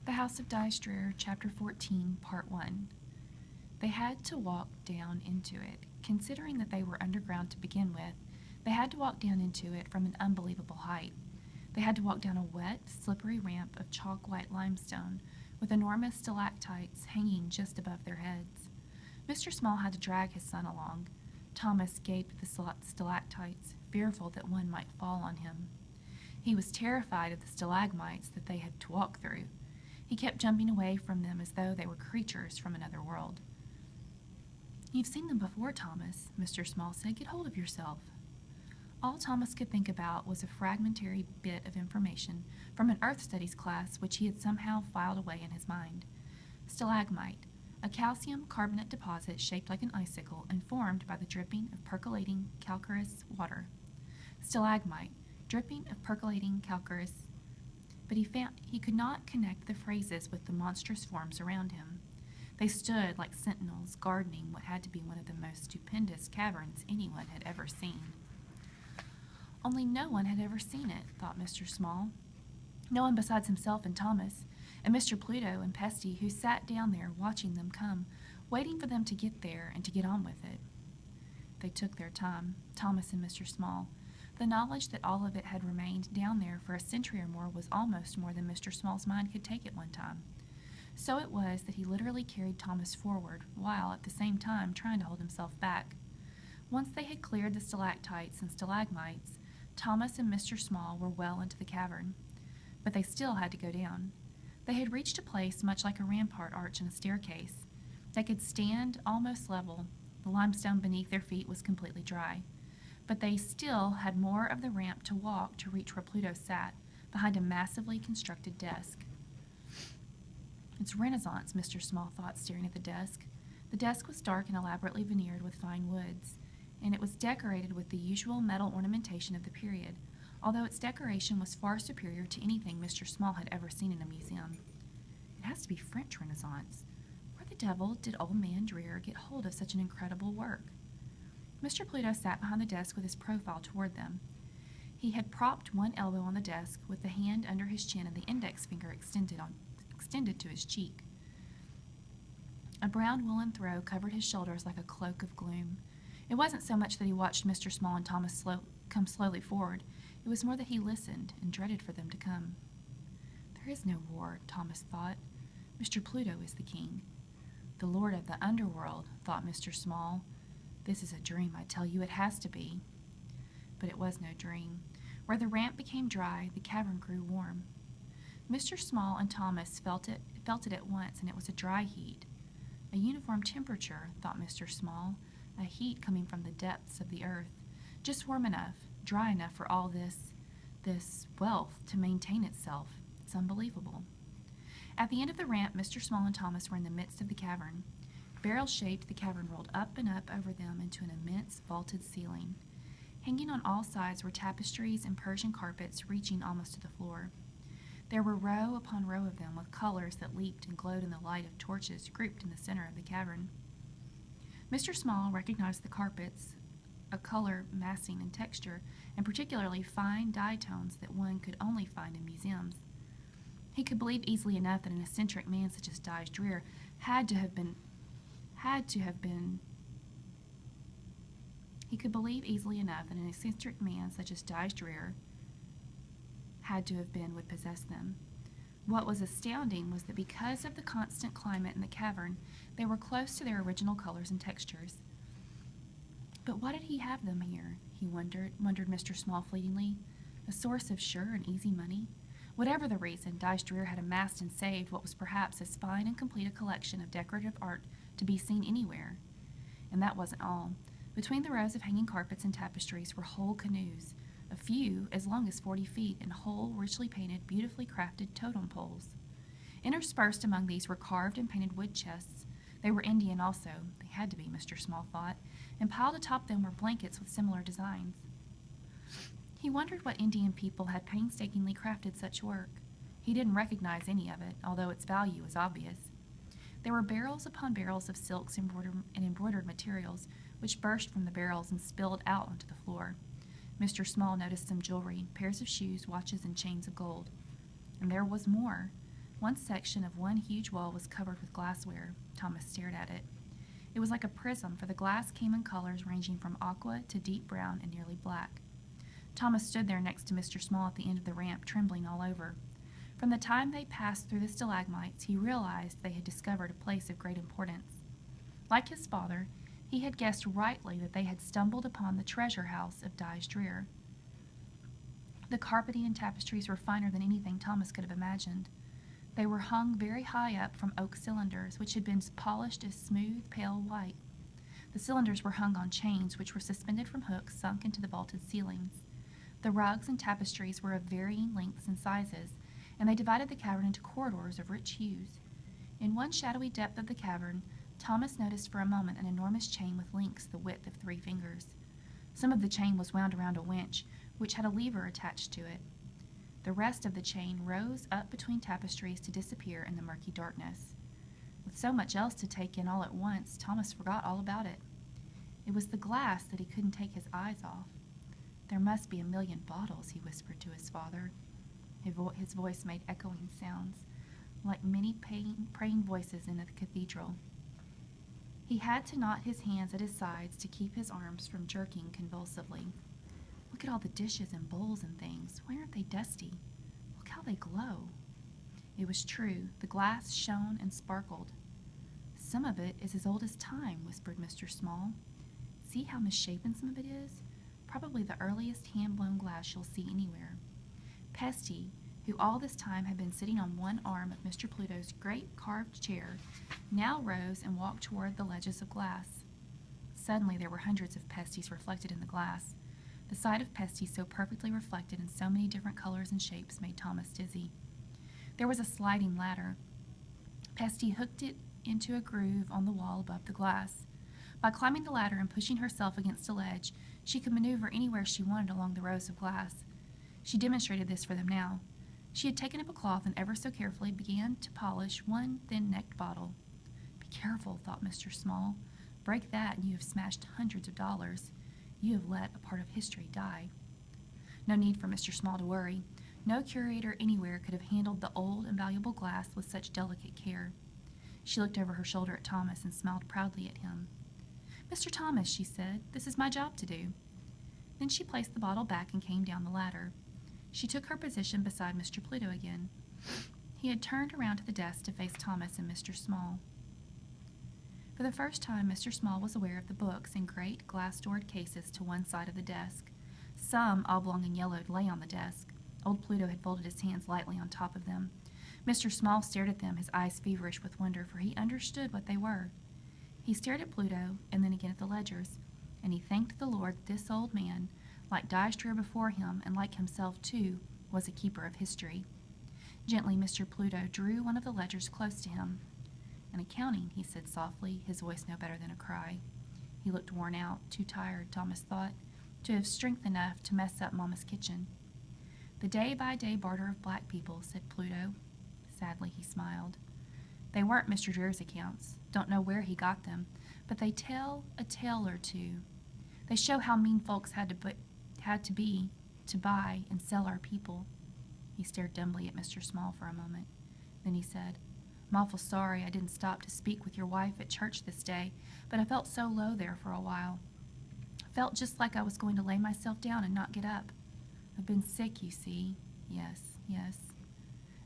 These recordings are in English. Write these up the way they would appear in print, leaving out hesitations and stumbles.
The House of Drear, Chapter 14, Part 1. They had to walk down into it. Considering that they were underground to begin with, they had to walk down into it from an unbelievable height. They had to walk down a wet, slippery ramp of chalk-white limestone, with enormous stalactites hanging just above their heads. Mr. Small had to drag his son along. Thomas gaped at the stalactites, fearful that one might fall on him. He was terrified of the stalagmites that they had to walk through. He kept jumping away from them as though they were creatures from another world. "You've seen them before, Thomas," Mr. Small said. "Get hold of yourself." All Thomas could think about was a fragmentary bit of information from an Earth Studies class which he had somehow filed away in his mind. Stalagmite, a calcium carbonate deposit shaped like an icicle and formed by the dripping of percolating calcareous water. Stalagmite, dripping of percolating calcareous. But he could not connect the phrases with the monstrous forms around him. They stood like sentinels, guarding what had to be one of the most stupendous caverns anyone had ever seen. Only no one had ever seen it, thought Mr. Small. No one besides himself and Thomas, and Mr. Pluto and Pesty, who sat down there watching them come, waiting for them to get there and to get on with it. They took their time, Thomas and Mr. Small. The knowledge that all of it had remained down there for a century or more was almost more than Mr. Small's mind could take at one time. So it was that he literally carried Thomas forward, while at the same time trying to hold himself back. Once they had cleared the stalactites and stalagmites, Thomas and Mr. Small were well into the cavern. But they still had to go down. They had reached a place much like a rampart arch in a staircase. They could stand almost level. The limestone beneath their feet was completely dry. But they still had more of the ramp to walk to reach where Pluto sat, behind a massively constructed desk. "It's Renaissance," Mr. Small thought, staring at the desk. The desk was dark and elaborately veneered with fine woods, and it was decorated with the usual metal ornamentation of the period, although its decoration was far superior to anything Mr. Small had ever seen in a museum. "It has to be French Renaissance. Where the devil did old man Drear get hold of such an incredible work?" Mr. Pluto sat behind the desk with his profile toward them. He had propped one elbow on the desk, with the hand under his chin and the index finger extended to his cheek. A brown woolen throw covered his shoulders like a cloak of gloom. It wasn't so much that he watched Mr. Small and Thomas come slowly forward. It was more that he listened and dreaded for them to come. "There is no war," Thomas thought. "Mr. Pluto is the king." "The lord of the underworld," thought Mr. Small. "This is a dream, I tell you. It has to be." But it was no dream. Where the ramp became dry, the cavern grew warm. Mr. Small and Thomas felt it at once, and it was a dry heat. A uniform temperature, thought Mr. Small, a heat coming from the depths of the earth, just warm enough, dry enough for all this wealth to maintain itself. It's unbelievable. At the end of the ramp, Mr. Small and Thomas were in the midst of the cavern. Barrel-shaped, the cavern rolled up and up over them into an immense vaulted ceiling. Hanging on all sides were tapestries and Persian carpets reaching almost to the floor. There were row upon row of them, with colors that leaped and glowed in the light of torches grouped in the center of the cavern. Mr. Small recognized the carpets, a color, massing, and texture, and particularly fine dye tones that one could only find in museums. He could believe easily enough that an eccentric man such as Drear He could believe easily enough that an eccentric man such as Drear would possess them. What was astounding was that because of the constant climate in the cavern, they were close to their original colors and textures. But why did he have them here? He wondered Mr. Small fleetingly. A source of sure and easy money? Whatever the reason, Drear had amassed and saved what was perhaps as fine and complete a collection of decorative art to be seen anywhere. And that wasn't all. Between the rows of hanging carpets and tapestries were whole canoes, a few as long as 40 feet, and whole, richly painted, beautifully crafted totem poles. Interspersed among these were carved and painted wood chests. They were Indian also. They had to be, Mr. Small thought, and piled atop them were blankets with similar designs. He wondered what Indian people had painstakingly crafted such work. He didn't recognize any of it, although its value was obvious. There were barrels upon barrels of silks and embroidered materials, which burst from the barrels and spilled out onto the floor. Mr. Small noticed some jewelry, pairs of shoes, watches, and chains of gold. And there was more. One section of one huge wall was covered with glassware. Thomas stared at it. It was like a prism, for the glass came in colors ranging from aqua to deep brown and nearly black. Thomas stood there next to Mr. Small at the end of the ramp, trembling all over. From the time they passed through the stalagmites, he realized they had discovered a place of great importance. Like his father, he had guessed rightly that they had stumbled upon the treasure house of Drear. The carpeting and tapestries were finer than anything Thomas could have imagined. They were hung very high up from oak cylinders, which had been polished as smooth, pale white. The cylinders were hung on chains, which were suspended from hooks sunk into the vaulted ceilings. The rugs and tapestries were of varying lengths and sizes, and they divided the cavern into corridors of rich hues. In one shadowy depth of the cavern, Thomas noticed for a moment an enormous chain with links the width of 3 fingers. Some of the chain was wound around a winch, which had a lever attached to it. The rest of the chain rose up between tapestries to disappear in the murky darkness. With so much else to take in all at once, Thomas forgot all about it. It was the glass that he couldn't take his eyes off. "There must be 1,000,000 bottles," he whispered to his father. His voice made echoing sounds, like many praying voices in a cathedral. He had to knot his hands at his sides to keep his arms from jerking convulsively. "Look at all the dishes and bowls and things. Why aren't they dusty? Look how they glow." It was true. The glass shone and sparkled. "Some of it is as old as time," whispered Mr. Small. "See how misshapen some of it is? Probably the earliest hand-blown glass you'll see anywhere." Pesty, who all this time had been sitting on one arm of Mr. Pluto's great carved chair, now rose and walked toward the ledges of glass. Suddenly there were hundreds of Pesties reflected in the glass. The sight of Pesties so perfectly reflected in so many different colors and shapes made Thomas dizzy. There was a sliding ladder. Pesty hooked it into a groove on the wall above the glass. By climbing the ladder and pushing herself against a ledge, she could maneuver anywhere she wanted along the rows of glass. She demonstrated this for them now. She had taken up a cloth and ever so carefully began to polish one thin-necked bottle. "Be careful," thought Mr. Small. "Break that and you have smashed hundreds of dollars. You have let a part of history die." No need for Mr. Small to worry. No curator anywhere could have handled the old and valuable glass with such delicate care. She looked over her shoulder at Thomas and smiled proudly at him. "Mr. Thomas," she said, "this is my job to do." Then she placed the bottle back and came down the ladder. She took her position beside Mr. Pluto again. He had turned around to the desk to face Thomas and Mr. Small. For the first time, Mr. Small was aware of the books in great glass-doored cases to one side of the desk. Some, oblong and yellowed, lay on the desk. Old Pluto had folded his hands lightly on top of them. Mr. Small stared at them, his eyes feverish with wonder, for he understood what they were. He stared at Pluto, and then again at the ledgers, and he thanked the Lord that this old man, like Drear before him, and like himself too, was a keeper of history. Gently, Mr. Pluto drew one of the ledgers close to him. "An accounting," he said softly, his voice no better than a cry. He looked worn out, too tired, Thomas thought, to have strength enough to mess up Mama's kitchen. "The day-by-day barter of black people," said Pluto. Sadly, he smiled. "They weren't Mr. Drear's accounts. Don't know where he got them, but they tell a tale or two. They show how mean folks had to be to buy and sell our people." He stared dumbly at Mr. Small for a moment. Then he said, "I'm awful sorry I didn't stop to speak with your wife at church this day, but I felt so low there for a while. Felt just like I was going to lay myself down and not get up. I've been sick, you see." "Yes, yes."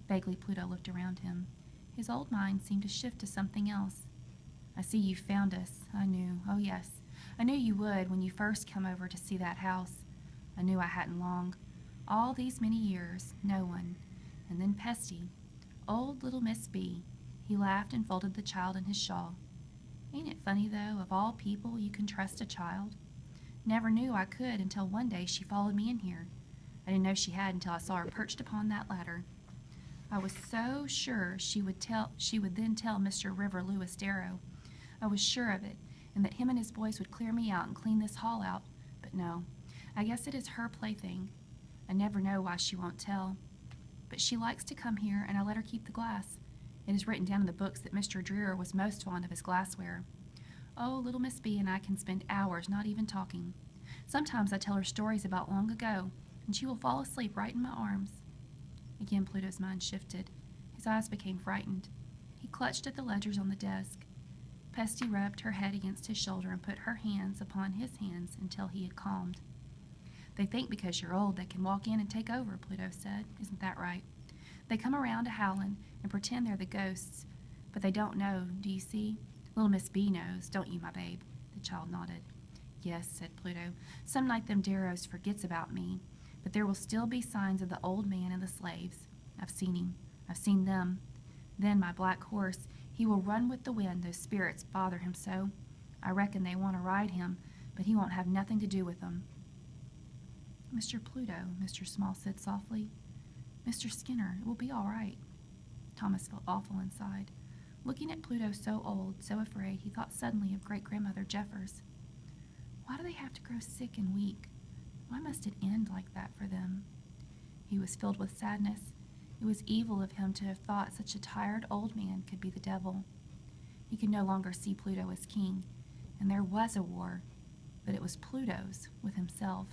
Vaguely, Pluto looked around him. His old mind seemed to shift to something else. "I see you found us. I knew. Oh, yes. I knew you would when you first come over to see that house. I knew I hadn't long. All these many years, no one. And then Pesty. Old little Miss B." He laughed and folded the child in his shawl. "Ain't it funny, though, of all people you can trust a child? Never knew I could until one day she followed me in here. I didn't know she had until I saw her perched upon that ladder. I was so sure she would then tell Mr. River Lewis Darrow. I was sure of it, and that him and his boys would clear me out and clean this hall out. But no, I guess it is her plaything. I never know why she won't tell. But she likes to come here, and I let her keep the glass. It is written down in the books that Mr. Drear was most fond of his glassware. Oh, little Miss B and I can spend hours not even talking. Sometimes I tell her stories about long ago, and she will fall asleep right in my arms." Again Pluto's mind shifted. His His eyes became frightened. He clutched at the ledgers on the desk. Pesty rubbed her head against his shoulder and put her hands upon his hands until he had calmed. They think because you're old they can walk in and take over, Pluto said. Isn't that right? They come around a-howlin' and pretend they're the ghosts, but they don't know, do you see? Little Miss B knows, don't you, my babe? The child nodded. Yes, said Pluto. Some night them Darrows forgets about me, but there will still be signs of the old man and the slaves. I've seen him. I've seen them. Then my black horse, he will run with the wind, those spirits bother him so. I reckon they want to ride him, but he won't have nothing to do with them. Mr. Pluto, Mr. Small said softly. Mr. Skinner, it will be all right. Thomas felt awful inside. Looking at Pluto so old, so afraid, he thought suddenly of great-grandmother Jeffers. Why do they have to grow sick and weak? Why must it end like that for them? He was filled with sadness. It was evil of him to have thought such a tired old man could be the devil. He could no longer see Pluto as king, and there was a war, but it was Pluto's with himself.